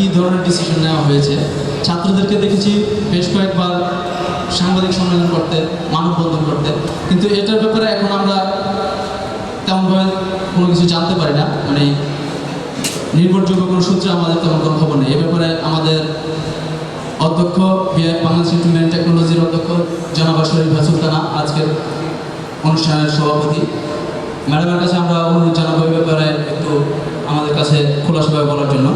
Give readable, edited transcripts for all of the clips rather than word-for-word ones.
কী ধরনের ডিসিশন নেওয়া হয়েছে। ছাত্রদেরকে দেখেছি বেশ কয়েকবার সাংবাদিক সম্মেলন করতে, মানববন্ধন করতে, কিন্তু এটার ব্যাপারে এখন আমরা তেমনভাবে কোনো কিছু জানতে পারি না, মানে নির্ভরযোগ্য কোনো সূত্রে আমাদের তেমন কোনো খবর নেই। এ ব্যাপারে আমাদের অধ্যক্ষ বাংলাদেশ ইনফরমেশন টেকনোলজির অধ্যক্ষ জনাব শরীফা সুলতানা আজকের অনুষ্ঠানের সভাপতি, ম্যাডামের কাছে আমরা অনুরোধ জানাবো এই ব্যাপারে একটু আমাদের কাছে খোলাসাভাবে বলার জন্য।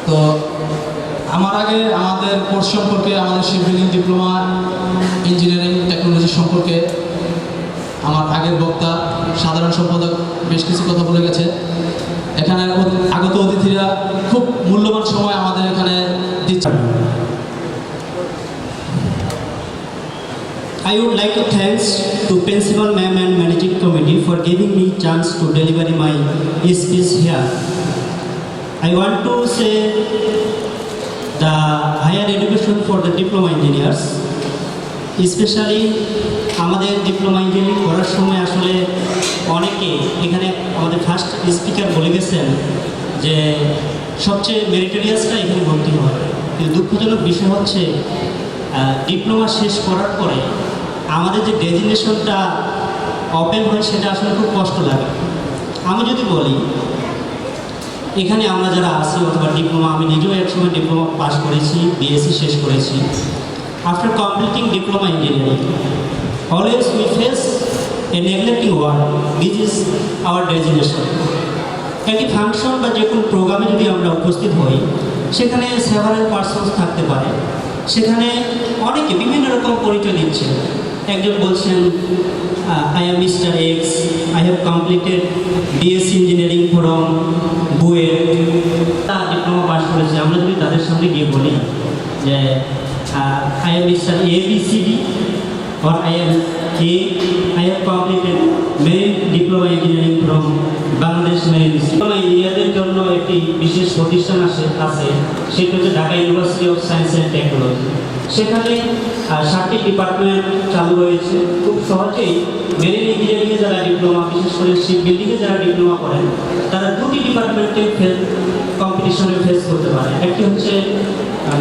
তো আমার আগে আমাদের কোর্স সম্পর্কে, আমাদের শিপবিল্ডিং ডিপ্লোমা ইঞ্জিনিয়ারিং টেকনোলজি সম্পর্কে আমার আগের বক্তা সাধারণ সম্পাদক বেশ কিছু কথা বলে গেছে। এখানে আগত অতিথিরা খুব মূল্যবান সময় আমাদের এখানে দিচ্ছে। I would like to thanks to Principal Ma'am and Managing Committee for giving me chance to deliver my speech here. I want to say the higher education for the diploma engineers, especially আমাদের diploma engineering করার সময় আসলে অনেকে এখানে আমাদের first speaker বলে গেছেন যে সবচেয়ে মেরিটোরিয়াসটা এখানে ভর্তি হয়, কিন্তু দুঃখজনক বিষয় হচ্ছে ডিপ্লোমা শেষ করার পরে আমাদের যে ডেজিগনেশনটা ওপেন হয় সেটা আসলে খুব কষ্ট লাগে। আমি যদি বলি এখানে আমরা যারা আছি অথবা ডিপ্লোমা, আমি নিজেও একসময় ডিপ্লোমা পাস করেছি, বিএসসি শেষ করেছি। After completing diploma engineering always we face a neglecting word, which is our designation. একটি ফাংশন বা যে কোনো প্রোগ্রামে যদি আমরা উপস্থিত হই সেখানে সেভারাল পার্সনস থাকতে পারে, সেখানে অনেকে বিভিন্ন রকম পরিচয় দিচ্ছে। একজন বলছেন I am mister x, I have completed BSc engineering from BUET, তার ডিপ্লোমা পাস করেছে। আমরা যদি তাদের সামনে গিয়ে বলি যে I am mister ABCD or I have completed marine diploma engineering from Bangladesh Marine Diploma ইঞ্জিনিয়ারদের জন্য একটি বিশেষ প্রতিষ্ঠান আছে, সেটা হচ্ছে Dhaka university of science and technology. সেখানে 7টি ডিপার্টমেন্ট চালু রয়েছে। খুব সহজেই মেরিন ইঞ্জিনিয়ারিংয়ে যারা ডিপ্লোমা, বিশেষ করে শিপ বিল্ডিংয়ে যারা ডিপ্লোমা করেন, তারা 2টি ডিপার্টমেন্টে কম্পিটিশনে ফেস করতে পারে। একটি হচ্ছে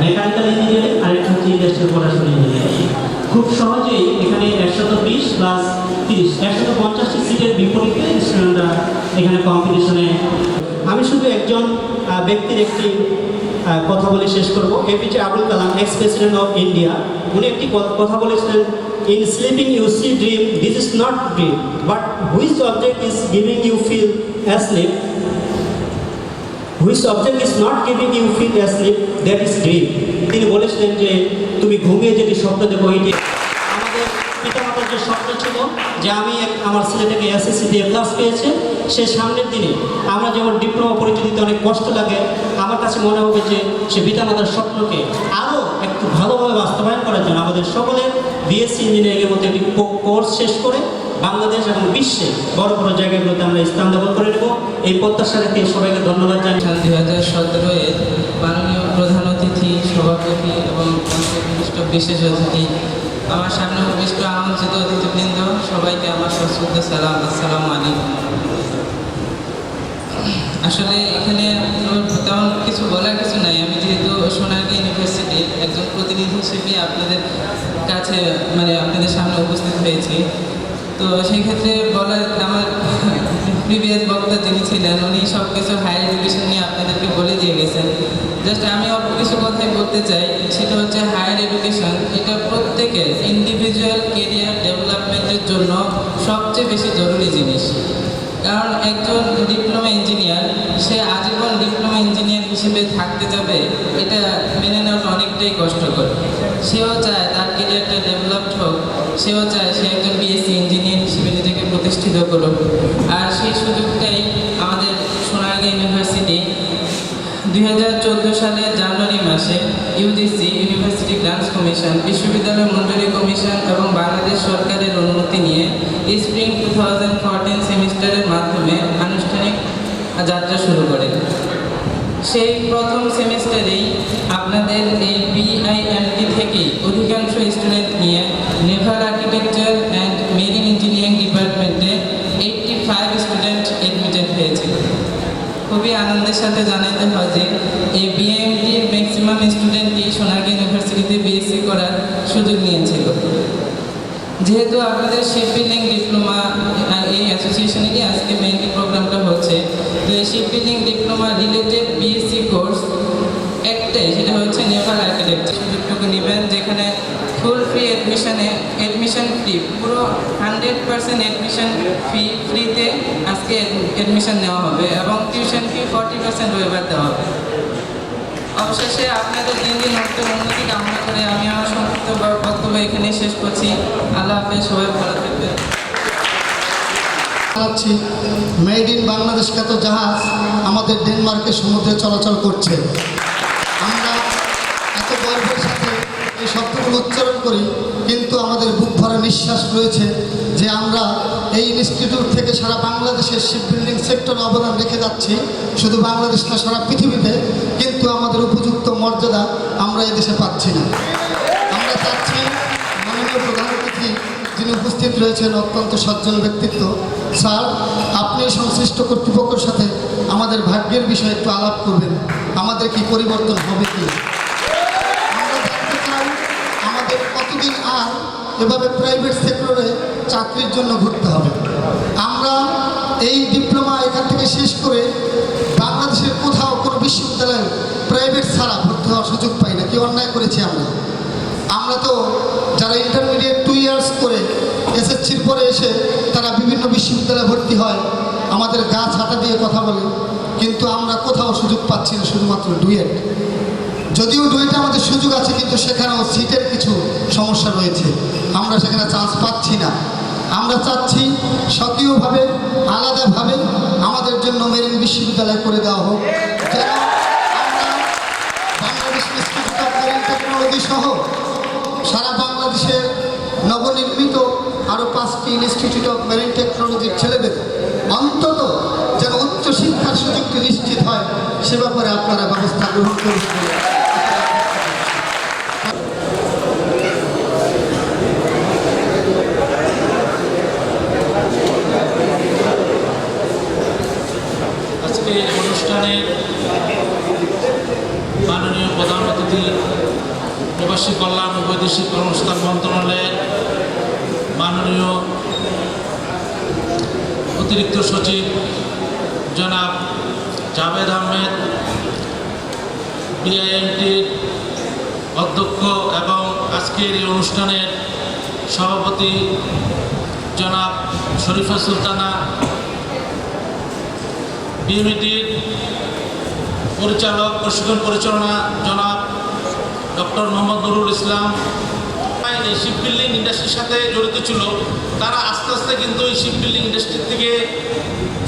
মেকানিক্যাল ইঞ্জিনিয়ারিং, আরেকটি হচ্ছে ইন্ডাস্ট্রিয়াল প্রোডাকশন ইঞ্জিনিয়ারিং। খুব সহজেই এখানে 120 প্লাস 30 150টি সিটের বিপরীতে স্টুডেন্টরা এখানে কম্পিটিশনে। আমি শুধু একজন ব্যক্তির একটি কথা বলে শেষ করব। APJ Abdul Kalam, ex president of India, উনি একটি কথা বলেছিলেন, in sleeping you see dream, this is not dream, but which object is giving you feel asleep, which object is not giving you feel asleep, that is dream. তিনি বলেছিলেন যে তুমি ঘুমিয়ে যদি স্বপ্ন দেখো, এইটি আমাদের পিতামাতার যে স্বপ্ন ছিল যে আমি আমার ছেলেটাকে এসএসসিতে এ প্লাস পেয়েছে, সে সামনের দিনে আমরা যেমন ডিপ্লোমা পরীক্ষা দিতে অনেক কষ্ট লাগে, আমার কাছে মনে হবে যে সে পিতামাতার স্বপ্নকে আরও একটু ভালোভাবে বাস্তবায়ন করার জন্য আমাদের সকলের বিএসসি ইঞ্জিনিয়ারিংয়ের মতো একটি কোর্স শেষ করে বাংলাদেশ এবং বিশ্বে বড় বড় জায়গাগুলোতে আমরা স্থান দখল করে নেব, এই প্রত্যাশা রেখে সবাইকে ধন্যবাদ জানাই। 2017-এর মাননীয় প্রধান অতিথি, সভাপতি এবং বিশিষ্ট বিশেষ অতিথি, আমার সামনে উপবিষ্ট আমন্ত্রিত অতিথিবৃন্দ, সবাইকে আমার সশ্রদ্ধ সালাম, আসসালামু আলাইকুম। আসলে এখানে তেমন কিছু বলার কিছু নাই। আমি যেহেতু সোনারগাঁ ইউনিভার্সিটির একজন প্রতিনিধি হিসেবে আপনাদের কাছে, মানে আপনাদের সামনে উপস্থিত হয়েছি, তো সেই ক্ষেত্রে বলার, আমার প্রিভিয়াস বক্তা যিনি ছিলেন উনি সব কিছু হায়ার এডুকেশন নিয়ে আপনাদেরকে বলে দিয়ে গেছেন। জাস্ট আমি অল্প কিছু কথাই বলতে চাই, সেটা হচ্ছে হায়ার এডুকেশন এটা প্রত্যেকের ইন্ডিভিজুয়াল কেরিয়ার ডেভেলপমেন্টের জন্য সবচেয়ে বেশি জরুরি জিনিস। কারণ একজন ডিপ্লোমা ইঞ্জিনিয়ার সে আজীবন ডিপ্লোমা ইঞ্জিনিয়ার হিসেবে থাকতে যাবে, এটা মেনে নেওয়াটা অনেকটাই কষ্টকর। সেও চায় তার কেরিয়ারটা ডেভেলপড হোক, সেও চায় সে একজন বিএসসি ইঞ্জিনিয়ার হিসেবে নিজেকে প্রতিষ্ঠিত করুক। আর সেই সুযোগটাই আমাদের সোনারগাঁ ইউনিভার্সিটি 2014 সালের জানুয়ারি মাসে ইউজিসি ইউনিভার্সিটি গ্রান্টস কমিশন, বিশ্ববিদ্যালয় মঞ্জুরি কমিশন এবং বাংলাদেশ সরকারের অনুমতি নিয়ে স্প্রিং 2014 সেমিস্টারের মাধ্যমে আনুষ্ঠানিক যাত্রা শুরু করে। সেই প্রথম সেমিস্টারেই আপনাদের এই বিআইএমটি থেকেই অধিকাংশ স্টুডেন্ট নিয়ে Naval architecture and marine engineering ডিপার্টমেন্টে 85 স্টুডেন্ট এডমিটেড হয়েছিল। খুবই আনন্দের আপনাদের সাথে জানাতে হয় যে এই বিএমটির ম্যাক্সিমাম স্টুডেন্টই সোনারগাঁ ইউনিভার্সিটিতে বিএসসি করার সুযোগ নিয়েছিল। যেহেতু আপনাদের শিপ বিল্ডিং ডিপ্লোমা এই অ্যাসোসিয়েশনেরই আজকে মেইনলি প্রোগ্রামটা হচ্ছে, তো এই ship building diploma related BSc course একটাই, সেটা হচ্ছে নেভাল আর্কিটেকচার। সুযোগটুকু নেবেন যেখানে ফুল ফ্রি অ্যাডমিশন ফ্রি, পুরো 100% অ্যাডমিশন ফ্রিতে আজকে অ্যাডমিশন নেওয়া হবে এবং টিউশন ফি 40% ওয়েভার দেওয়া হবে। অবশেষে আপনাদের দিন দিন উন্নতি কামনা করে আমি আমার সংক্ষিপ্ত বক্তব্য এখানে শেষ করছি। আল্লাহ হাফেজ, সবাই ভালো থাকবেন। চালাচ্ছি মেড ইন বাংলাদেশ খ্যাত জাহাজ আমাদের ডেনমার্কের সমুদ্রে চলাচল করছে। আমরা এত গর্বের সাথে এই শব্দগুলো উচ্চারণ করি, কিন্তু আমাদের বুক ভরা নিঃশ্বাস রয়েছে যে আমরা এই ইনস্টিটিউট থেকে সারা বাংলাদেশের শিপ বিল্ডিং সেক্টরে অবদান রেখে যাচ্ছি, শুধু বাংলাদেশ না সারা পৃথিবীতে, কিন্তু আমাদের উপযুক্ত মর্যাদা আমরা এদেশে পাচ্ছি না। আমরা চাচ্ছি মাননীয় প্রধান অতিথি যিনি উপস্থিত রয়েছেন, অত্যন্ত সজ্জন ব্যক্তিত্ব, স্যার আপনি সংশ্লিষ্ট কর্তৃপক্ষের সাথে আমাদের ভাগ্যের বিষয়ে একটু আলাপ করবেন, আমাদের কি পরিবর্তন হবে কি। আমরা জানতে চাই আমাদের কতদিন আর এভাবে প্রাইভেট সেক্টরে চাকরির জন্য ঘুরতে হবে। আমরা এই ডিপ্লোমা এখান থেকে শেষ করে বাংলাদেশের কোথাও কোনো বিশ্ববিদ্যালয়ে প্রাইভেট ছাড়া ভর্তি হওয়ার সুযোগ পাই না। কি অন্যায় করেছি আমরা তো যারা ইন্টারমিডিয়েট 2 ইয়ার্স করে এসএসসির পরে এসে তারা বিভিন্ন বিশ্ববিদ্যালয়ে ভর্তি হয়, আমাদের গা ছাতা দিয়ে কথা বলে, কিন্তু আমরা কোথাও সুযোগ পাচ্ছি না, শুধুমাত্র ডুয়েট। যদিও ডুয়েটে আমাদের সুযোগ আছে, কিন্তু সেখানেও সিটের কিছু সমস্যা রয়েছে, আমরা সেখানে চান্স পাচ্ছি না। আমরা চাচ্ছি স্বকীয়ভাবে আলাদাভাবে আমাদের জন্য মেরিন বিশ্ববিদ্যালয় করে দেওয়া হোক, যেন আমরা Bangladesh institute of marine technology সহ সারা বাংলাদেশের নবনির্মিত আরও 5টি ইনস্টিটিউট অফ মেরিন টেকনোলজির ছেলেদের অন্তত যেন উচ্চশিক্ষার সুযোগটি নিশ্চিত হয়, সে ব্যাপারে আপনারা ব্যবস্থা গ্রহণ করুন। আজকে অনুষ্ঠানে মাননীয় প্রধান অতিথি প্রবাসী কল্যাণ ও বৈদেশিক কর্মসংস্থান মন্ত্রণালয়ের মাননীয় অতিরিক্ত সচিব জনাব জাভেদ আহমেদ, বিআইএমটির অধ্যক্ষ এবং আজকের এই অনুষ্ঠানের সভাপতি জনাব শরীফা সুলতানা, বিএমটির পরিচালক প্রশিক্ষণ পরিচালনা জনাব ডক্টর মোহাম্মদ নুরুল ইসলাম, এই শিপ বিল্ডিং ইন্ডাস্ট্রির সাথে জড়িত ছিল, তারা আস্তে আস্তে কিন্তু এই শিপ বিল্ডিং ইন্ডাস্ট্রি থেকে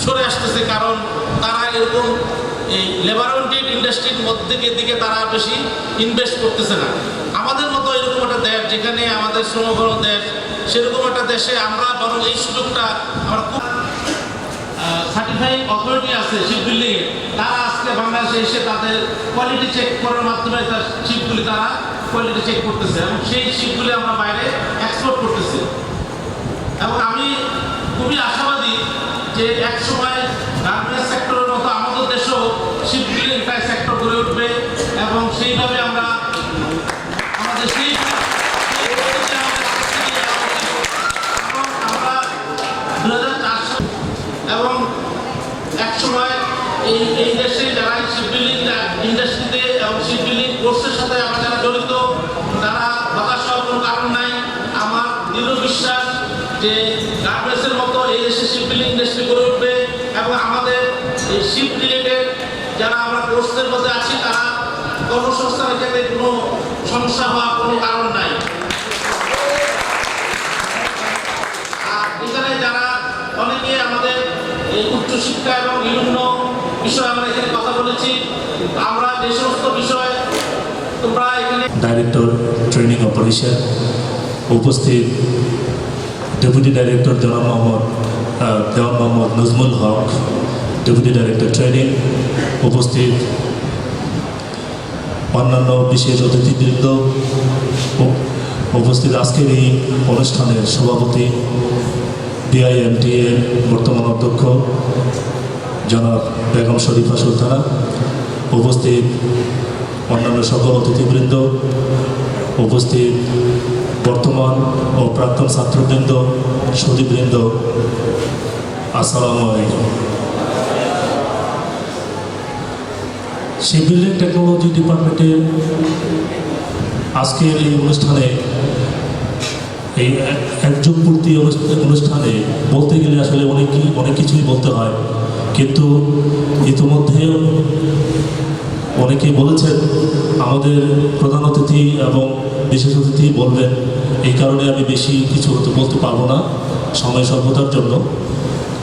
সরে আসতেছে, কারণ তারা এরকম এই লেবার ওরিয়েন্টেড ইন্ডাস্ট্রির দিকে তারা বেশি ইনভেস্ট করতেছে না। আমাদের মতো এরকম একটা দেশ যেখানে আমাদের শ্রমঘন দেশ, সেরকম একটা দেশে আমরা বরং এই সুযোগটা আমরা খুব সার্টিফাইং অথরিটি আছে শিপ বিল্ডিংয়ে, তারা আজকে বাংলাদেশে এসে তাদের কোয়ালিটি চেক করার মাধ্যমে তার শিপগুলি তারা কোয়ালিটি চেক করতেছে এবং সেই শিপগুলি আমরা বাইরে এক্সপোর্ট করতেছি। এবং আমি খুবই আশাবাদী যে এক সময় গার্মেন্টস সেক্টরের মতো আমাদের দেশেও শিপ বিল্ডিং একটা সেক্টর গড়ে উঠবে এবং সেইভাবে আমরা আমাদের সেই আমরা 2004 সাল এবং এক সময় এই দেশে যারা শিপ বিল্ডিং ইন্ডাস্ট্রিতে এবং শিপ বিল্ডিং কোর্সের সাথে আমরা যারা জড়িত, তারা হতাশ হওয়ার কোনো কারণ নাই। আমার দৃঢ় বিশ্বাস যে গার্মেন্টসের মতো এই দেশে শিপ বিল্ডিং ইন্ডাস্ট্রি গড়ে উঠবে এবং আমাদের এই শিপ রিলেটেড যারা আমরা কোর্সের মধ্যে আছি তারা কর্মসংস্থানের ক্ষেত্রে কোনো সমস্যা হওয়ার কোনো কারণ নাই। আর এখানে যারা অনেকে আমাদের এই উচ্চশিক্ষা এবং বিভিন্ন বিষয়ে আমরা এখানে কথা বলেছি, আমরা যে সমস্ত বিষয় তোমরা এখানে ডাইরেক্টর ট্রেনিং অপারেশন উপস্থিত ডেপুটি ডাইরেক্টর দেওয়ান মোহাম্মদ নজমুল হক, ডেপুটি ডাইরেক্টর ট্রেনিং উপস্থিত অন্যান্য বিশেষ অতিথিবৃন্দ, উপস্থিত আজকের এই অনুষ্ঠানের সভাপতি, বিআইএমটি এর বর্তমান অধ্যক্ষ জনাব বেগম শরীফা সুলতানা, উপস্থিত অন্যান্য সকল অতিথিবৃন্দ, উপস্থিত বর্তমান ও প্রাক্তন ছাত্রবৃন্দ, সুধীবৃন্দ, আসসালামু আলাইকুম। শিপবিল্ডিং টেকনোলজি ডিপার্টমেন্টের আজকের এই অনুষ্ঠানে, এই একযুগ পূর্তি অনুষ্ঠানে বলতে গেলে আসলে অনেক কিছুই বলতে হয়, কিন্তু ইতিমধ্যে অনেকেই বলেছেন আমাদের প্রধান অতিথি এবং বিশেষ অতিথি বলবেন, এই কারণে আমি বেশি কিছু বলতে পারবো না সময় স্বল্পতার জন্য।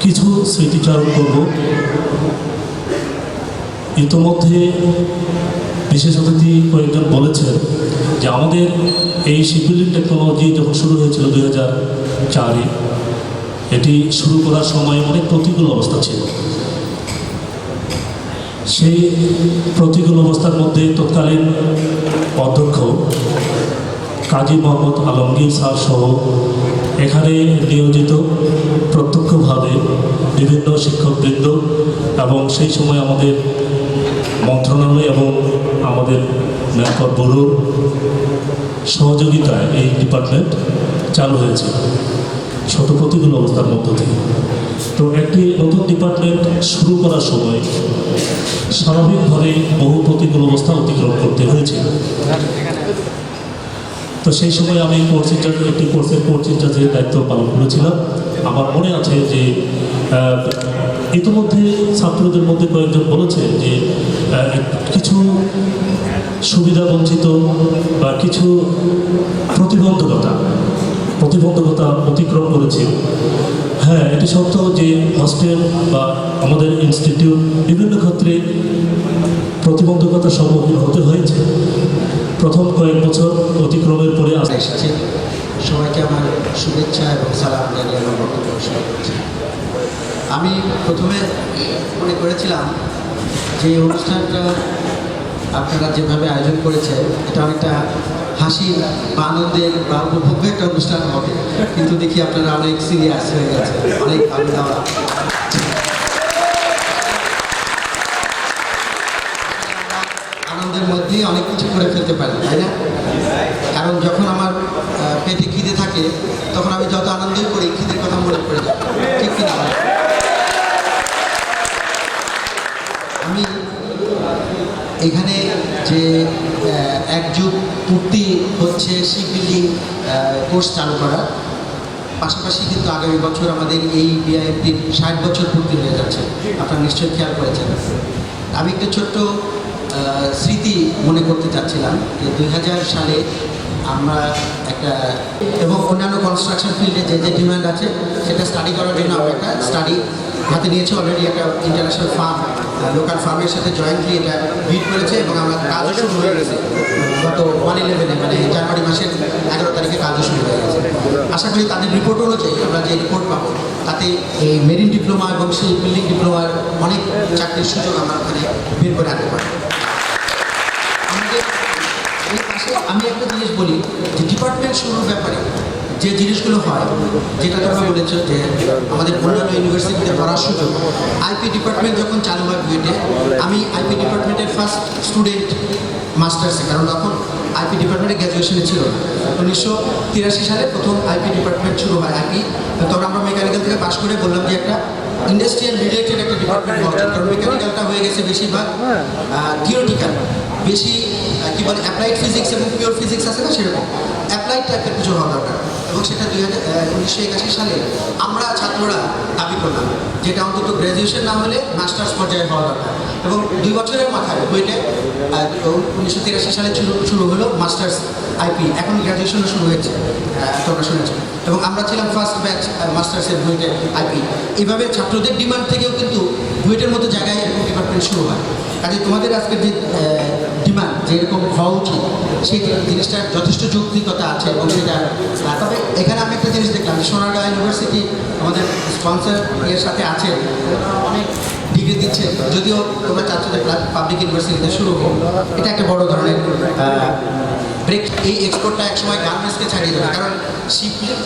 কিছু স্মৃতিচারণ করব। ইতিমধ্যে বিশেষ অতিথি কয়েকজন বলেছেন যে আমাদের এই শিপবিল্ডিং টেকনোলজি যখন শুরু হয়েছিল 2004-এ, এটি শুরু করার সময় অনেক প্রতিকূল অবস্থা ছিল। সেই প্রতিকূল অবস্থার মধ্যে তৎকালীন অধ্যক্ষ কাজী মোহাম্মদ আলমগীর স্যার সহ এখানে নিয়োজিত প্রত্যক্ষভাবে বিভিন্ন শিক্ষকবৃন্দ এবং সেই সময় আমাদের মন্ত্রণালয় এবং আমাদের ম্যানপাওয়ার ব্যুরোর সহযোগিতায় এই ডিপার্টমেন্ট চালু হয়েছে শত প্রতিকূল অবস্থার মধ্য থেকে। তো একটি নতুন ডিপার্টমেন্ট শুরু করার সময় স্বাভাবিকভাবে বহু প্রতিকূল অবস্থা অতিক্রম করতে হয়েছিল। তো সেই সময় আমি একটি কোর্সের কোর্স ইনচার্জের দায়িত্ব পালন করেছিলাম। আমার মনে আছে যে ইতিমধ্যে ছাত্রদের মধ্যে কয়েকজন বলেছে যে কিছু সুবিধা বঞ্চিত বা কিছু প্রতিবন্ধকতা অতিক্রম করেছে। হ্যাঁ, এটি সত্য যে হস্টেল বা আমাদের ইনস্টিটিউট বিভিন্ন ক্ষেত্রে প্রতিবন্ধকতার সম্মুখীন হতে হয়েছে। প্রথম কয়েক বছর অতিক্রমের পরে এসেছে, সবাইকে আমার শুভেচ্ছা এবং সালাম জানিয়ে আমার বক্তব্য শুরু করছি। আমি প্রথমে মনে করেছিলাম যে এই অনুষ্ঠানটা আপনারা যেভাবে আয়োজন করেছেন এটা অনেকটা হাসি বা আনন্দের বা উপভোগ্য একটা অনুষ্ঠান হবে, কিন্তু দেখি আপনারা অনেক সিরিয়াস হয়ে গেছে, অনেক ভালো দেওয়া আনন্দের মধ্যেই অনেক কিছু করে ফেলতে পারি, তাই না? কারণ যখন আমার পেটে খিদে থাকে তখন আমি যত আনন্দই করি খিদের কথা মনে পড়ে যায়, ঠিক কিনা? আমি এখানে যে একযুগ পূর্তি হচ্ছে শিপবিল্ডিং কোর্স চালু করার পাশাপাশি কিন্তু আগামী বছর আমাদের এই বিআইএফটির 60 বছর পূর্তি হয়ে যাচ্ছে, আপনারা নিশ্চয়ই খেয়াল করেছেন। আমি একটা ছোট্ট স্মৃতি মনে করতে চাচ্ছিলাম যে 2000 সালে আমরা একটা এবং অন্যান্য কনস্ট্রাকশন ফিল্ডে যে যে ডিমান্ড আছে সেটা স্টাডি করার জন্য আমরা একটা স্টাডি হাতে নিয়েছি। অলরেডি একটা ইন্টারন্যাশনাল ফার্ম লোকাল ফার্মের সাথে জয়েন্টলি এটা বিড করেছে এবং আমরা কাজও শুরু হয়ে গেছে গত 1/11 মানে জানুয়ারি মাসের 11 তারিখে কাজও শুরু হয়ে গেছে। আশা করি তাদের রিপোর্ট অনুযায়ী আমরা যে রিপোর্ট পাবো তাতে এই মেরিন ডিপ্লোমা এবং সেই বিল্ডিং ডিপ্লোমার অনেক চাকরির সুযোগ আমরা ওখানে বের করে আনতে পারি। আমি একটা জিনিস বলি যে ডিপার্টমেন্ট শুরুর ব্যাপারে যে জিনিসগুলো হয়, যেটা তোমরা বলেছ যে আমাদের অন্যান্য ইউনিভার্সিটিতে পড়ার সুযোগ, আইপি ডিপার্টমেন্ট যখন চালু হয় বুয়েটে, আমি আইপি ডিপার্টমেন্টের ফার্স্ট স্টুডেন্ট মাস্টার্সে, কারণ তখন আইপি ডিপার্টমেন্টে গ্র্যাজুয়েশনে ছিল না। 1983 সালে প্রথম আইপি ডিপার্টমেন্ট শুরু হয় আইপি। তখন আমরা মেকানিক্যাল থেকে পাশ করে বললাম যে একটা ইন্ডাস্ট্রিয়াল রিলেটেড একটা ডিপার্টমেন্ট হওয়া উচিত, কারণ মেকানিক্যালটা হয়ে গেছে বেশিরভাগ থিওরিটিক্যাল, বেশি কি বলে অ্যাপ্লাইড ফিজিক্স এবং পিওর ফিজিক্স আছে না, সেরকম অ্যাপ্লাইড টাইপের কিছু হওয়া দরকার। এবং সেটা 1981 সালে আমরা ছাত্ররা দাবি করলাম যেটা অন্তত গ্র্যাজুয়েশন না হলে মাস্টার্স পর্যায়ে হওয়া দরকার। এবং 2 বছরের মাথায় বুয়েটে 1983 সালে শুরু হলো মাস্টার্স আইপি, এখন গ্র্যাজুয়েশনও শুরু হয়েছে, তোমরা শুনেছ। এবং আমরা ছিলাম ফার্স্ট ব্যাচ মাস্টার্সের বুয়েটে আইপি। এইভাবে ছাত্রদের ডিমান্ড থেকেও কিন্তু বুয়েটের মতো জায়গায় এরকম ডিপার্টমেন্ট শুরু হয়। কাজে তোমাদের আজকের যে ডিমান্ড যেরকম হওয়া উচিত সেই জিনিসটার যথেষ্ট যৌক্তিকতা আছে এবং সেটা। তবে এখানে আমি একটা জিনিস দেখলাম, সোনারগাঁ ইউনিভার্সিটি আমাদের স্পন্সর এর সাথে আছে, অনেক ডিগ্রি দিচ্ছে, যদিও তোমরা চাচ্ছ যে পাবলিক ইউনিভার্সিটিতে শুরু হোক, এটা একটা বড় ধরনের ব্রেক। এই এক্সপোর্টটা একসময় গার্মেন্টসকে ছাড়িয়ে দেবে, কারণ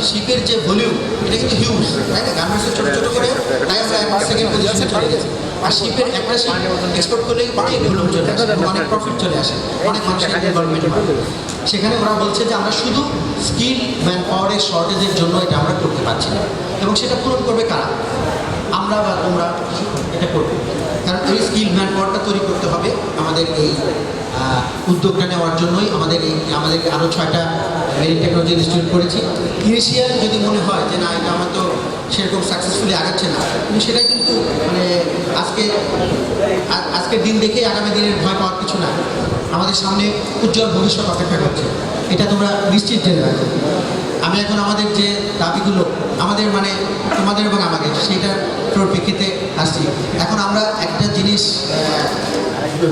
শিপের যে ভলিউম এটা কিন্তু হিউজ, তাই না? গার্মেন্টসের ছোটো ছোটো করে তাই আমরা সেকেন্ড পজিশনে চলে গেছি। আর শিপের একটা শিপ এক্সপোর্ট করলে অনেক ভুলুম চলে আসে এবং অনেক প্রফিট চলে আসে, অনেক মানুষের ইনভলভমেন্ট হয়। সেখানে ওরা বলছে যে আমরা শুধু স্কিল ম্যান পাওয়ারের শর্টেজের জন্য এটা আমরা করতে পারছি না, এবং সেটা পূরণ করবে কারা? আমরা বা তোমরা এটা করবে, কারণ এই স্কিল ম্যান পাওয়ারটা তৈরি করতে হবে। আমাদের এই উদ্যোগটা নেওয়ার জন্যই আমাদেরকে আরও 6টা মেরিন টেকনোলজি ইনস্টিটিউট করেছি। ইনিশিয়াল যদি মনে হয় যে না এটা আমার তো সেরকম সাকসেসফুলি আগাচ্ছে না, কিন্তু সেটা কিন্তু মানে আজকের দিন দেখে আগামী দিনের ভয় পাওয়ার কিছু না। আমাদের সামনে উজ্জ্বল ভবিষ্যৎ অপেক্ষা করছে, এটা তোমরা নিশ্চিত জেনে রাখো। আমি এখন আমাদের যে দাবিগুলো আমাদের মানে তোমাদের এবং আমাদের সেইটার পরিপ্রেক্ষিতে আসছি। এখন আমরা একটা জিনিস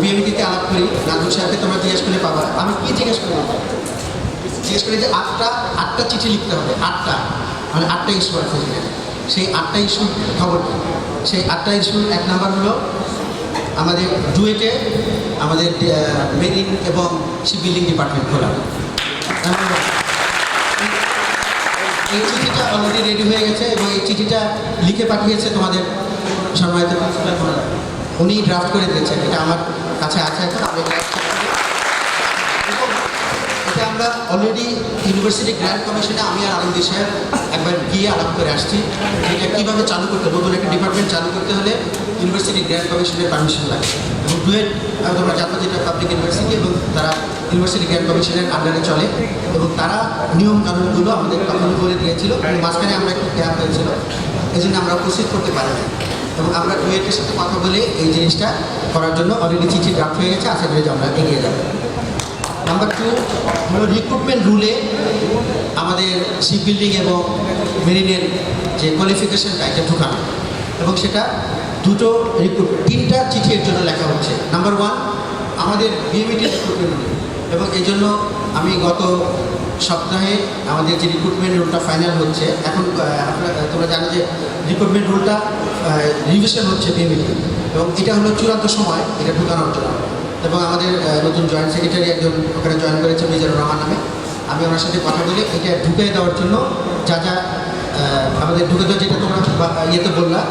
বিএমইটিতে আলাপ করি, নাজমুল সাহেবকে তোমরা জিজ্ঞেস করলে পাবা। আমি কি জিজ্ঞেস করি? জিজ্ঞেস করি যে আটটা চিঠি লিখতে হবে, মানে 8টা ইস্যু আছে সেখানে। সেই 8টা ইস্যুর খবর কি? সেই 8টা ইস্যুর 1 নাম্বার হলো আমাদের ডুয়েটে আমাদের মেরিন এবং শিপ বিল্ডিং ডিপার্টমেন্ট খোলা। এই চিঠিটা অলরেডি রেডি হয়ে গেছে এবং এই চিঠিটা লিখে পাঠিয়েছে তোমাদের সম্মানিত প্রিন্সিপাল, উনি ড্রাফট করে দিয়েছেন। এটা আমার কাছে আছে এখন। এটা আমরা অলরেডি ইউনিভার্সিটি গ্র্যান্ট কমিশনে আমি আর আলমগীর সাহেব একবার গিয়ে আলাপ করে আসছি। এটা কীভাবে চালু করতে, নতুন একটা ডিপার্টমেন্ট চালু করতে হলে ইউনিভার্সিটি গ্র্যান্ট কমিশনের পারমিশন লাগে, এবং ডুয়েট তোমরা জানো যেটা পাবলিক ইউনিভার্সিটি এবং তারা ইউনিভার্সিটি গ্র্যান্ট কমিশনের আন্ডারে চলে, এবং তারা নিয়ম কানুনগুলো আমাদের তখন বলে দিয়েছিল। মাঝখানে আমরা একটু গ্যাপ হয়েছিল, এই জন্য আমরা প্রসিড করতে পারি না, এবং আমরা ডুয়েটের সাথে কথা বলে এই জিনিসটা করার জন্য অলরেডি চিঠি ড্রাফট হয়ে গেছে। আশা করি যে আমরা এগিয়ে যাব। নাম্বার 2 হলো রিক্রুটমেন্ট রুলে আমাদের শিপ বিল্ডিং এবং মেরিনের যে কোয়ালিফিকেশনটা এটা ঢুকানো, এবং সেটা 3টা চিঠি এর জন্য লেখা হচ্ছে। নাম্বার 1 আমাদের বিএমইটি রিক্রুটমেন্ট রুল, এবং এই জন্য আমি গত সপ্তাহে আমাদের যে রিক্রুটমেন্ট রুলটা ফাইনাল হচ্ছে, এখন তোমরা জানো যে রিক্রুটমেন্ট রুলটা রিভিশন হচ্ছে বিএমইটি, এবং এটা হলো চূড়ান্ত সময় এটা ঢুকানোর জন্য। এবং আমাদের নতুন জয়েন্ট সেক্রেটারি একজন ওখানে জয়েন করেছে মিজানুর রহমান নামে। আমি ওনার সাথে কথা বলে এটা ঢুকিয়ে দেওয়ার জন্য যা আমাদের ঢুকে দেওয়া, যেটা তোমরা ইয়েতে বললা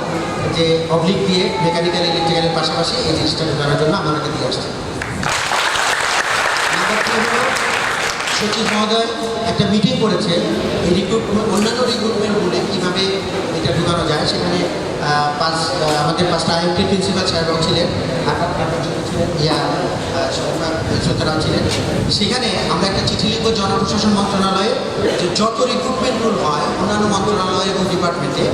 যে অবলিক দিয়ে মেকানিক্যাল ইলেকট্রিক্যালের পাশাপাশি এই জিনিসটা ঢুকানোর জন্য আমি ওনাকে দিয়ে আসছি। সচিব মহোদয় একটা মিটিং করেছে এই অন্যান্য রিক্রুটমেন্ট বলে কীভাবে এটা ঢুকানো যায়। সেখানে আমাদের 5টা আইএমটি প্রিন্সিপাল সাহেবরাও ছিলেন, শ্রোতারাও ছিলেন। সেখানে আমরা একটা চিঠি লিখব জনপ্রশাসন মন্ত্রণালয়ে, যে যত রিক্রুটমেন্ট রুল হয় অন্যান্য মন্ত্রণালয় এবং ডিপার্টমেন্টে,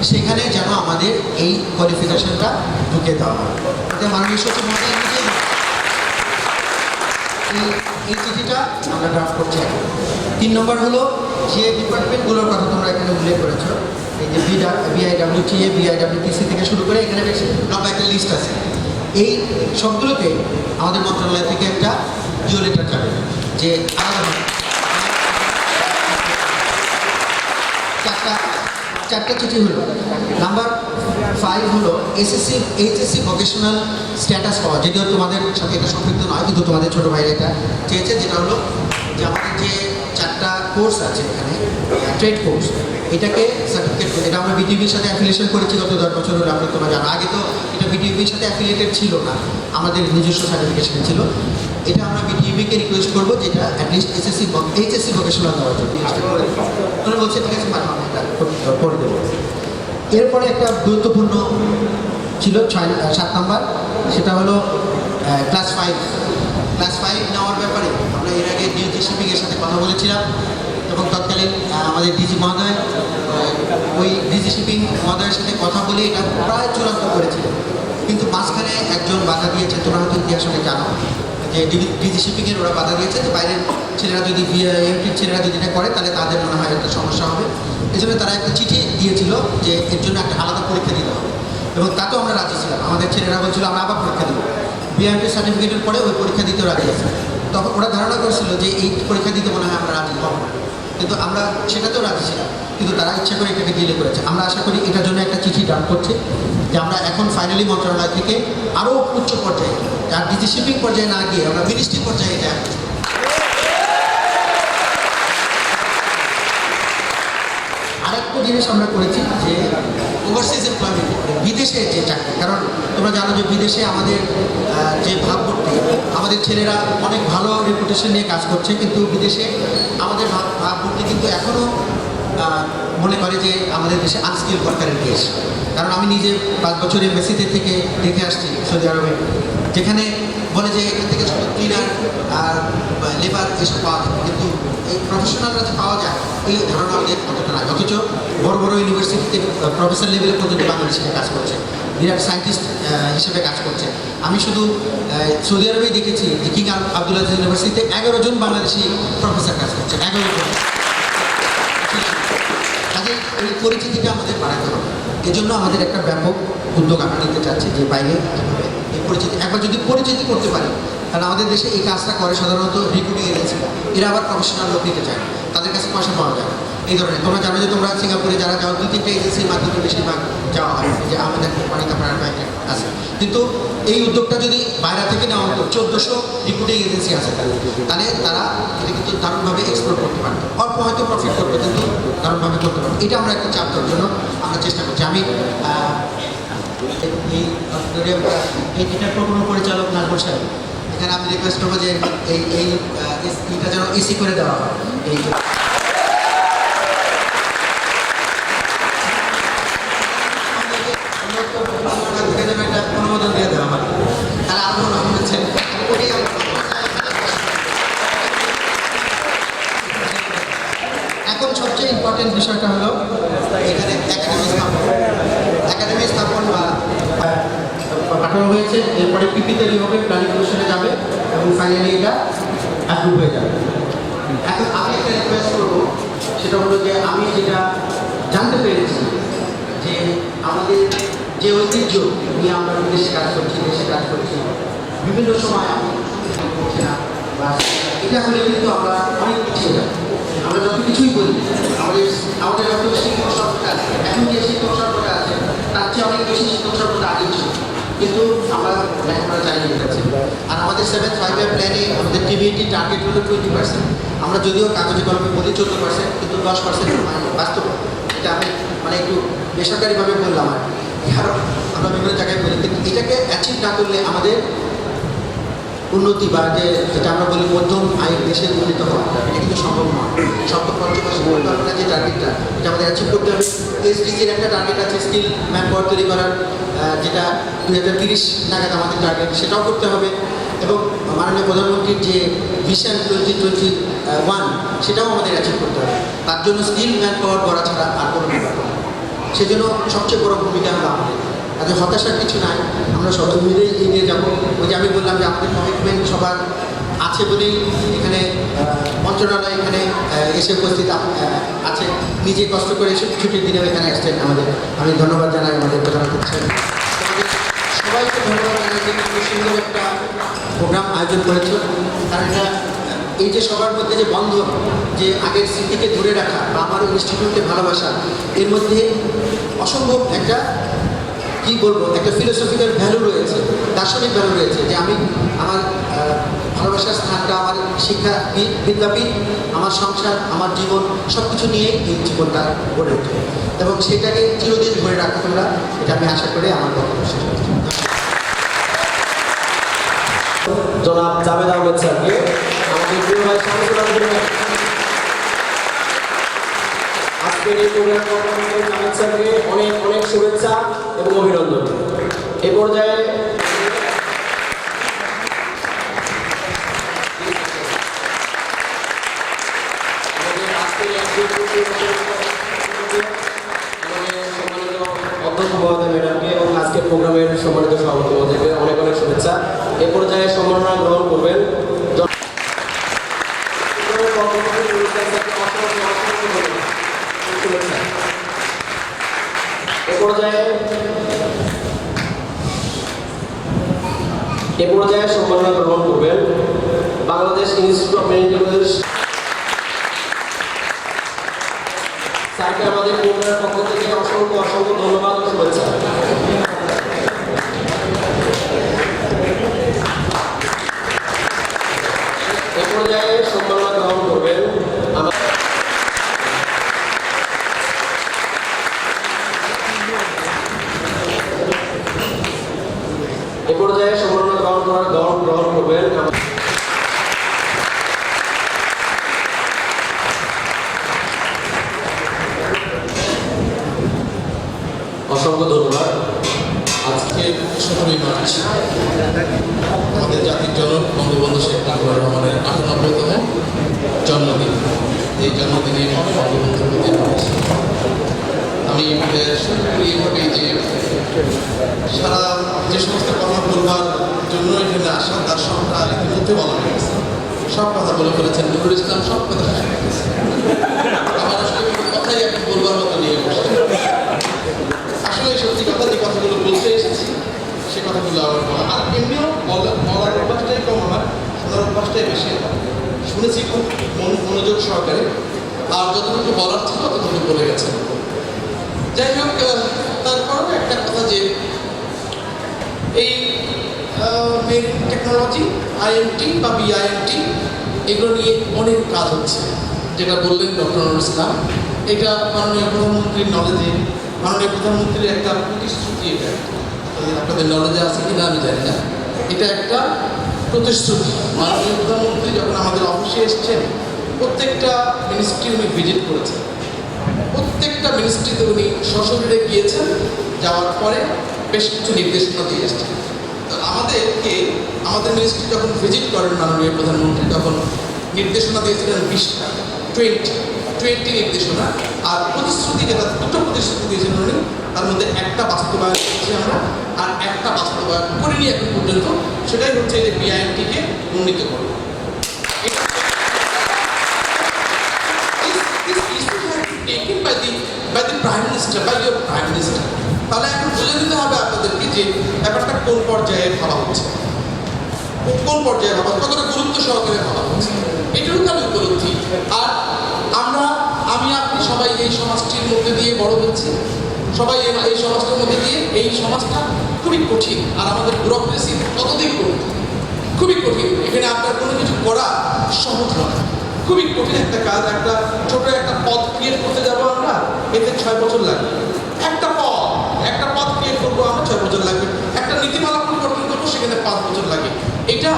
সেখানে যেন আমাদের এই কোয়ালিফিকেশনটা ঢুকে দেওয়া হয়। এটা মাননীয় সচিব মহোদয় নিজেই এই চিঠিটা আমরা ড্রাফট করছি। 3 নম্বর হলো যে ডিপার্টমেন্টগুলোর কথা তোমরা এখানে উল্লেখ করেছো, এই যে বিআইডব্লিউটিএ, বিআইডব্লিউটিসি থেকে শুরু করে এখানে বেশ লম্বা একটা লিস্ট আছে। এই সবগুলোতে আমাদের মন্ত্রণালয় থেকে একটা জিও লেটার যাবে যে চারটা চিঠি হলো। নাম্বার 5 হলো এইচএসসি ভোকেশনাল স্ট্যাটাস পাওয়া, যদিও তোমাদের সাথে এটা সম্পৃক্ত নয়, কিন্তু তোমাদের ছোটো ভাইরা এটা চেয়েছে। যেটা হলো যে আমাদের যে 4টা কোর্স আছে এখানে ট্রেড কোর্স, এটাকে সার্টিফিকেট, এটা আমরা বিটিভির সাথে অ্যাফিলিয়েশন করেছি গত 10 বছর হলো। আপনি তোমরা জানো আগে তো এটা বিটিভির সাথে অ্যাফিলিয়েটেড ছিল না, আমাদের নিজস্ব সার্টিফিকেশন ছিল। এটা আমরা বিটিভিকে রিকোয়েস্ট করবো যেটা অ্যাটলিস্ট এইচএসসি ভোকেশনাল দেওয়ার জন্য। ওরা বলছে ঠিক আছে ম্যাডাম আমি এটা করে দেবো। এরপরে একটা গুরুত্বপূর্ণ ছিল 7 নাম্বার, সেটা হলো ক্লাস 5 নেওয়ার ব্যাপারে আমরা এর আগে ডিজি শিপিংয়ের সাথে কথা বলেছিলাম, এবং তৎকালীন আমাদের ডিজি মহোদয় ওই ডিজি শিপিং মহোদয়ের সাথে কথা বলে এটা প্রায় চূড়ান্ত করেছিলেন। কিন্তু মাঝখানে একজন বাধা দিয়েছে, তোমরা হয়তো ইতিহাস জানো যে ডিজি শিপিংয়ের ওরা বাধা দিয়েছে যে বাইরের ছেলেরা যদি এমটির ছেলেরা যদি এটা করে তাহলে তাদের মনে হয় একটা সমস্যা হবে। এই জন্য তারা একটা চিঠি দিয়েছিল যে এর জন্য একটা আলাদা পরীক্ষা দিতে হবে, এবং তাতেও আমরা রাজি ছিলাম। আমাদের ছেলেরা বলছিল আমরা আবার পরীক্ষা দেবো। বিআইপি সার্টিফিকেটের পরে ওই পরীক্ষা দিতেও রাজি আছে। তখন ওরা ধারণা করেছিল যে এই পরীক্ষা দিতে মনে হয় আমরা রাজি হব না, কিন্তু আমরা সেটাতেও রাজি ছিলাম, কিন্তু তারা ইচ্ছা করে এটাকে ডিলে করেছে। আমরা আশা করি এটার জন্য একটা চিঠি ড্রাফট করছি যে আমরা এখন ফাইনালি মন্ত্রণালয় থেকে আরও উচ্চ পর্যায়ে, আর ডিজি শিপিং পর্যায়ে না গিয়ে আমরা মিনিস্ট্রি পর্যায়ে এটা। আরেকটা জিনিস আমরা করেছি যে ওভারসিজ এমপ্লয়মেন্ট, বিদেশে যে চাকরি, কারণ তোমরা জানো যে বিদেশে আমাদের যে ভাবমূর্তি, আমাদের ছেলেরা অনেক ভালো রেপুটেশন নিয়ে কাজ করছে, কিন্তু বিদেশে আমাদের ভাবমূর্তি কিন্তু এখনও মনে করে যে আমাদের দেশে আনস্কিল ওয়ার্কারের কেস। কারণ আমি নিজে 5 বছর এমবেসিতে থেকে দেখে আসছি সৌদি আরবে, যেখানে বলে যে এখান থেকে ছোটো ক্লিনার আর লেবার এসব পাওয়া যায়, কিন্তু এই প্রফেশনালরা যে পাওয়া যায় এই ধারণা আমাদের অতটা নাই। অথচ বড় বড় ইউনিভার্সিটিতে প্রফেসর লেভেলে পর্যন্ত বাংলাদেশে কাজ করছে, বিরাট সায়েন্টিস্ট হিসেবে কাজ করছে। আমি শুধু সৌদি আরবেই দেখেছি যে কিং আবদুল আজিজ ইউনিভার্সিটিতে 11 জন বাংলাদেশি প্রফেসর কাজ করছে, 11 জন। তাদের এই পরিচিতিটা আমাদের বাড়াতে হবে। এজন্য আমাদের একটা ব্যাপক উদ্যোগ আমরা নিতে চাচ্ছি যে বাইরে এই পরিচিতি, একবার যদি পরিচিতি করতে পারি, কারণ আমাদের দেশে এই কাজটা করে সাধারণত রিক্রুটিং এজেন্সি, এরা আবার প্রফেশনাল লোক নিতে চায়, তাদের কাছে পয়সা পাওয়া যায় না। এই ধরনের তোমরা জানো যে তোমরা সিঙ্গাপুরে যারা যাও 2-3টা এজেন্সির মাধ্যমে বেশিরভাগ যাওয়া হয়, যে আমাদের কোম্পানি আপনার ব্যাংকে আছে। কিন্তু এই উদ্যোগটা যদি বাইরে থেকে নেওয়া হতো, 1400 রিক্রুটিং এজেন্সি আছে, তাহলে তারা এটা কিন্তু দারুণভাবে এক্সপ্লোর করতে পারত, অল্প হয়তো প্রফিট করবে কিন্তু দারুণভাবে করতে পারবে। এটা আমরা একটা চাপ দেওয়ার জন্য আমরা চেষ্টা করছি। আমি এই অডিটোরিয়ামটা এই টিটার প্রকল্প পরিচালক নাজমুল সাহেব, এখানে আমি রিকোয়েস্ট করবো যে এইটা যেন এসি করে দেওয়া হয়। এই একটা অনুমোদন দিয়ে দেওয়া হয়, তাহলে আরো ভালো হচ্ছে। এখন সবচেয়ে ইম্পর্টেন্ট বিষয়টা হলো এখানে একাডেমি স্থাপন বা পাঠানো হয়েছে, এরপরে পিপি তৈরি হবে, প্ল্যানিং কমিশনে যাবে এবং ফাইনালি এটা অ্যাপ্রুভ হয়ে যাবে। এখন আমি একটা রিকোয়েস্ট করবো, সেটা হলো যে আমি যেটা জানতে পেরেছি যে আমাদের যে ঐতিহ্য নিয়ে আমরা বিদেশে কাজ করছি, দেশে কাজ করছি, বিভিন্ন সময় আমি করছি না, বা এটা হলে কিন্তু আমরা অনেক পিছিয়ে যাই। আমরা যত কিছুই বলি, আমাদের যত শিক্ষক সরকার আছে, এখন যে শিক্ষক সরকার আছে তার চেয়ে অনেক বেশি শিক্ষক সরকার আগে ছিল, কিন্তু আমরা লেখাপড়া চালিয়ে রেখেছি। আর আমাদের 7-5-year প্ল্যানে আমাদের টিভিএটি টার্গেট হলো 20%। আমরা যদিও কাগজে কলমে বলি 14%, কিন্তু 10% বাস্তব। এটা আমি মানে একটু বেসরকারিভাবে বললাম, আর কারণ আমরা বিভিন্ন জায়গায় বলি, কিন্তু এটাকে অ্যাচিভ না করলে আমাদের উন্নতি বা যেটা আমরা বলি মধ্যম আয়ের দেশে উন্নীত হওয়া, এটা কিন্তু সম্ভব নয়। শব্দ পঞ্চবার্ষিক পরিকল্পনা যে টার্গেটটা, এটা আমাদের অ্যাচিভ করতে হবে। এসডিজির একটা টার্গেট আছে স্কিল ম্যান পাওয়ার তৈরি করার, যেটা 2030 নাগাদ আমাদের টার্গেট, সেটাও করতে হবে। এবং মাননীয় প্রধানমন্ত্রীর যে ভিশন 2021, সেটাও আমাদের অ্যাচিভ করতে হবে। তার জন্য স্কিল ম্যান পাওয়ার করা ছাড়া আর কোনো বিকল্প নেই। সেজন্য সবচেয়ে বড় ভূমিকা হলো আমাদের। তাতে হতাশার কিছু নাই, আমরা সবাই মিলেই এগিয়ে যাবো। ওই যে আমি বললাম যে আমাদের কমিটমেন্ট সবার আছে বলেই এখানে মন্ত্রণালয় এখানে এসে উপস্থিত আছে, নিজে কষ্ট করে এসে ছুটির দিনেও এখানে আসছেন আমাদের। আমি ধন্যবাদ জানাই আমাদের প্রধানমন্ত্রী সবাইকে ধন্যবাদ জানাই যে খুব সুন্দর একটা প্রোগ্রাম আয়োজন করেছ। কারণ এটা এই যে সবার মধ্যে যে বন্ধন, যে আগের স্মৃতিকে ধরে রাখা বা আমার ইনস্টিটিউটকে ভালোবাসা, এর মধ্যে অসম্ভব একটা কী বলবো, একটা ফিলোসফিক্যাল ভ্যালু রয়েছে, দার্শনিক ভ্যালু রয়েছে, যে আমি আমার ভালোবাসার স্থানটা আমার শিক্ষা বিদ্যাপীঠ, আমার সংসার, আমার জীবন সব কিছু নিয়েই এই জীবনটা গড়ে ওঠে, এবং সেটাকে চিরদিন ধরে রাখো তোমরা, এটা আমি আশা করি আমার বক্তব্য শেষ করছি। জনাব জাভেদ আহমেদ স্যারকে, আমাদের প্রিয় ভাই শামসুল আলম, আজকের এই প্রোগ্রাম জাভেদ স্যারকে অনেক অনেক শুভেচ্ছা এবং অভিনন্দন। এই পর্যায়ে অধ্যক্ষ মহোদয় ম্যাডামকে এবং আজকের প্রোগ্রামের সম্মানিত সভাপতি মহোদয়কে অনেক অনেক শুভেচ্ছা। এ পর্যায়ে সম্মাননা গ্রহণ করবেন এ পর্যায়ে সম্মাননা গ্রহণ করবেন বাংলাদেশ ইনস্টিটিউট অফ মেডিকেল স্যারকে আমাদের প্রোগ্রামের পক্ষ থেকে অসংখ্য অসংখ্য ধন্যবাদ ও শুভেচ্ছা। এ পর্যায়ে সম্মাননা গ্রহণ করবেন করবেন অসংখ্য ধন্যবাদ। আজকে 17ই মার্চ আমাদের জাতির জনক বঙ্গবন্ধু শেখ মুজিবুর রহমানের 98তম জন্মদিন। এই জন্মদিনে বঙ্গবন্ধুর প্রতি আমি শুরু করি এইভাবে যে সারা যে সমস্ত কথা বলবার জন্য এখানে আসা তার সবটা ইতিমধ্যে বলা হয়ে গেছে। সব কথা বলে ফেলেছেন নুরুল ইসলাম, সব কথা শেষ হয়ে গেছে। আমার আসলে কথাই এখন বলবার মতো নিয়ে বসছে। আসলে সত্যি কথা যে কথাগুলো বলতে এসেছি সে কথাগুলো আবার বলা, আর এমনিও বলার অভ্যাসটাই কম, আমার শোনার অভ্যাসটাই বেশি। শুনেছি খুব মনোযোগ সহকারে, আর যতটুকু বলার ছিল ততটুকু বলে গেছে। যাই হোক, তারপরও একটা কথা যে এই টেকনোলজি আইএমটি বা বিআইএমটি এগুলো নিয়ে অনেক কাজ হচ্ছে, যেটা বললেন ডক্টর নুরুল ইসলাম। এটা মাননীয় প্রধানমন্ত্রীর নলেজে, মাননীয় প্রধানমন্ত্রীর একটা প্রতিশ্রুতি। এটা আপনাদের নলেজে আছে কিনা আমি জানি না, এটা একটা প্রতিশ্রুতি। মাননীয় প্রধানমন্ত্রী যখন আমাদের অফিসে এসেছেন, প্রত্যেকটা মিনিস্ট্রি উনি ভিজিট করেছেন, প্রত্যেকটা মিনিস্ট্রিতে উনি সশরীরে গিয়েছেন, যাওয়ার পরে বেশ কিছু নির্দেশনা দিয়ে এসেছেন। তো আমাদের মিনিস্ট্রি যখন ভিজিট করেন মাননীয় প্রধানমন্ত্রী, তখন নির্দেশনা দিয়েছিলেন 20টা, 20 নির্দেশনা। আর প্রতিশ্রুতি, যেটা দুটো প্রতিশ্রুতি দিয়েছিলেন উনি, তার মধ্যে একটা বাস্তবায়ন করেছি আমরা, আর একটা বাস্তবায়ন করিনি এখন পর্যন্ত। সেটাই হচ্ছে যে বিআইএমটিকে উন্নীত করবো। Taken by the Prime Minister, by your Prime Minister. তাহলে এখন বুঝে নিতে হবে আপনাদেরকে যে ব্যাপারটা কোন পর্যায়ে ভাবা হচ্ছে, কোন পর্যায়ে ভাবা, কতটা গুরুত্ব সহকারে ভাবা হচ্ছে, এটুকু আমি উপলব্ধি। আর আমি আপনি সবাই এই সমাজটির মধ্যে দিয়ে বড় হচ্ছি, সবাই এই সমাজটার মধ্যে দিয়ে, এই সমাজটা খুবই কঠিন, আর আমাদের ব্যুরোক্রেসি ততদিন কঠিন, খুবই কঠিন। এখানে আপনার কোনো কিছু করা সহজ নয়, খুবই কঠিন একটা কাজ। একটা ছোট একটা পদ ক্রিয়েট করতে যাবো আমরা, এতে 6 বছর লাগবে। একটা পদ ক্রিয়েট করবো আমরা, 6 বছর লাগবে। একটা নীতিমালা পরিবর্তন করবো, সেখানে 5 বছর লাগে। এটা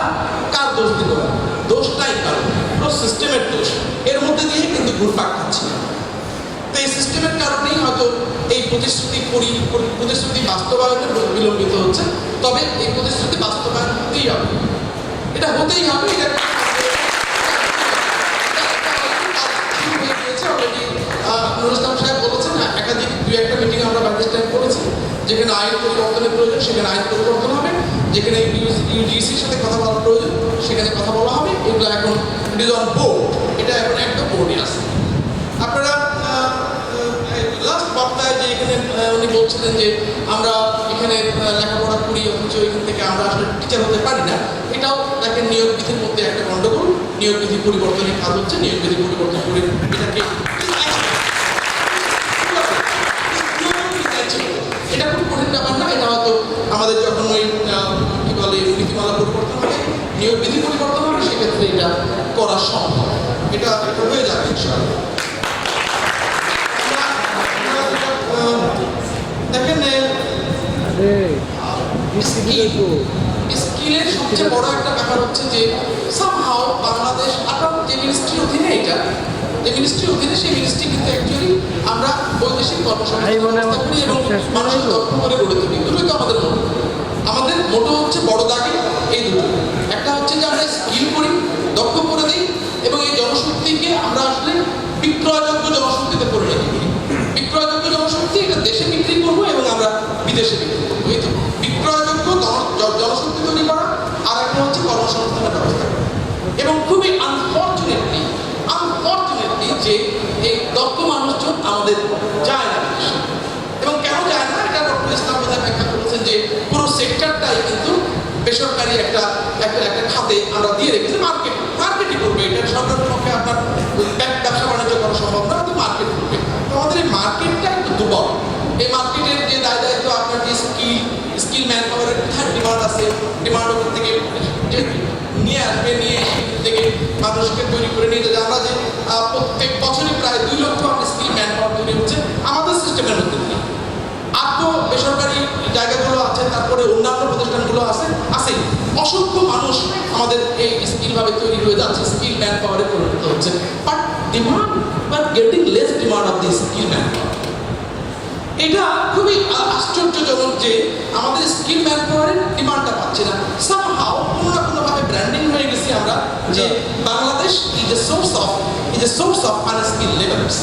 কার দোষ দিতে হবে? দোষটাই কারণ পুরো সিস্টেমের দোষ। এর মধ্যে দিয়ে কিন্তু ঘুরপাক খাচ্ছি। তো এই সিস্টেমের কারণেই হয়তো এই প্রতিশ্রুতি বাস্তবায়নের বিলম্বিত হচ্ছে। তবে এই প্রতিশ্রুতি বাস্তবায়ন হতেই হবে, এটা হতেই হবে। এটা নুরুল ইসলাম সাহেব বলেছেন, একাধিক 2-1টা মিটিং আমরা বাইরে টাইম করেছি, যেখানে আইন পরিবর্তনের প্রয়োজন সেখানে আইন পরিবর্তন হবে, যেখানে ইউজিসির সাথে কথা বলার প্রয়োজন সেখানে কথা বলা হবে। এগুলো এখন ইট ইজ অন বোর্ড, এটা এখন একদম বোর্ডে আছে। আপনারা লাস্ট বক্তায় যে এখানে উনি বলছিলেন যে আমরা এখানে লেখাপড়া করি, অথচ এখান থেকে আমরা আসলে টিচার হতে পারি না, এটাও দেখেন নিয়োগ বিধির মধ্যে একটা গণ্ডগোল। নিয়োগ বিধি পরিবর্তনের কাজ হচ্ছে, নিয়োগ বিধি পরিবর্তন করে এটাকে, এটা খুব কঠিন ব্যাপার না। এটা হয়তো আমাদের যখন ওই কি বলে নীতিমালা পরিবর্তন হবে, নিয়োগ বিধি পরিবর্তন হবে, সেক্ষেত্রে এটা করা সম্ভব, এটা হয়ে যাবে ইনশাআল্লাহ। দেখেন, স্কিলের সবচেয়ে বড় একটা ব্যাপার হচ্ছে যে সামহাও বাংলাদেশ আপনার যে মিনিস্ট্রির অধীনে, এটা যে মিনিস্ট্রির অধীনে, সেই মিনিস্ট্রি কিন্তু অ্যাকচুয়ালি আমরা বৈদেশিক কর্মসংস্থান করি এবং মানুষের দক্ষ করে গড়ে তুলি। দুটোই তো আমাদের মোটো হচ্ছে বড় দাগে এই দুটো। একটা হচ্ছে যে আমরা স্কিল করি, দক্ষ করে দিই, এবং এই জনশক্তিকে আমরা আসলে বিক্রয়যোগ্য জনশক্তিতে পরিণত করি। বিক্রয়যোগ্য জনশক্তি, এটা দেশে বিক্রি করবো এবং আমরা বিদেশে বিক্রি করবো। এই তো বিক্রয়যোগ্য জনশক্তি তৈরি করা, আর একটা হচ্ছে কর্মসংস্থানের ব্যবস্থা করা। এবং খুবই আনফর্চুনেটলি যে এই দক্ষ মানুষজন আমাদের যায় না বিদেশে। এবং কেন যায় না, এটা ডক্টর ইসলাম বোধহয় ব্যাখ্যা করেছেন যে পুরো সেক্টরটাই কিন্তু বেসরকারি একটা খাতে আমরা দিয়ে রেখেছি। মার্কেটই করবে, এটা সরকারের পক্ষে আপনার ব্যবসা বাণিজ্য করা সম্ভব না, কিন্তু মার্কেট করবে। তো আমাদের এই মার্কেটটা একটু দুর্বল। এই মার্কেটের যে দায়িত্ব, আপনার যে স্কিল ম্যান পাওয়ারের ডিমান্ড আছে, ডিমান্ড ওখান থেকে যে নিয়ে আসবে, নিয়ে থেকে মানুষকে তৈরি করে নিয়ে যাবে। আমরা যে প্রত্যেক বছরই প্রায় 2 লক্ষ স্কিল ম্যান পাওয়ার তৈরি হচ্ছে আমাদের সিস্টেমের মধ্যে দিয়ে। বেসরকারি জায়গাগুলো আছে, তারপরে অন্যান্য প্রতিষ্ঠান প্রতিষ্ঠানগুলো আছে অসংখ্য মানুষ আমাদের এই স্কিলভাবে তৈরি হয়ে যাচ্ছে, স্কিল ম্যান পাওয়ারে পরিণত হচ্ছে, but demand but getting less demand of the skill man. এটা খুবই আশ্চর্যজনক যে আমাদের স্কিল ম্যান পাওয়ারের ডিমান্ডটা পাচ্ছি না। সামহাও কোনো না কোনোভাবে ব্র্যান্ডিং হয়ে গেছি আমরা যে Bangladesh is a source of unskilled labourers.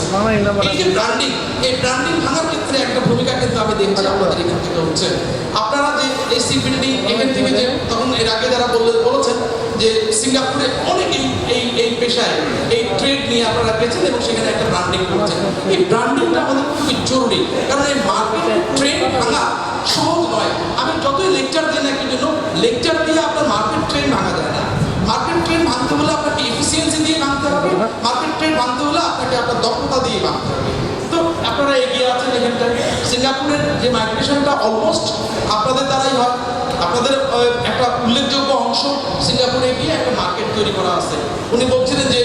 এই যে ব্র্যান্ডিং, এই ব্র্যান্ডিং ভাঙার ক্ষেত্রে একটা ভূমিকা কিন্তু আমি দেখছি আপনাদের এখান থেকে হচ্ছে। আপনারা যে এই সি বিল্ডিং এখান থেকে যে তখন এর আগে যারা বলেছেন যে সিঙ্গাপুরে অনেকেই এই পেশায় এই ট্রেড নিয়ে আপনারা গেছেন এবং সেখানে একটা ব্র্যান্ডিং করছেন। এই ব্র্যান্ডিংটা আমাদের খুবই জরুরি, কারণ এই মার্কেট ট্রেন্ড ভাঙা সহজ নয়। আমি যতই লেকচার দিই না কি জন্য, লেকচার দিয়ে আপনার মার্কেট ট্রেন্ড ভাঙা যায় না। মার্কেট ট্রেন্ড ভাঙতে হলে আপনাকে এফিসিয়েন্সি দিয়ে ভাঙতে হবে, মার্কেট ট্রেন্ড ভাঙতে হলে আপনাকে আপনার দক্ষতা দিয়ে ভাঙতে হবে। তো আপনারা এগিয়ে আছেন এখানটায়। সিঙ্গাপুরের যে মাইগ্রেশনটা অলমোস্ট আপনাদের দ্বারাই হয়, আপনাদের একটা উল্লেখযোগ্য অংশ সিঙ্গাপুরে গিয়ে একটা মার্কেট তৈরি করা আছে। উনি বলছিলেন যে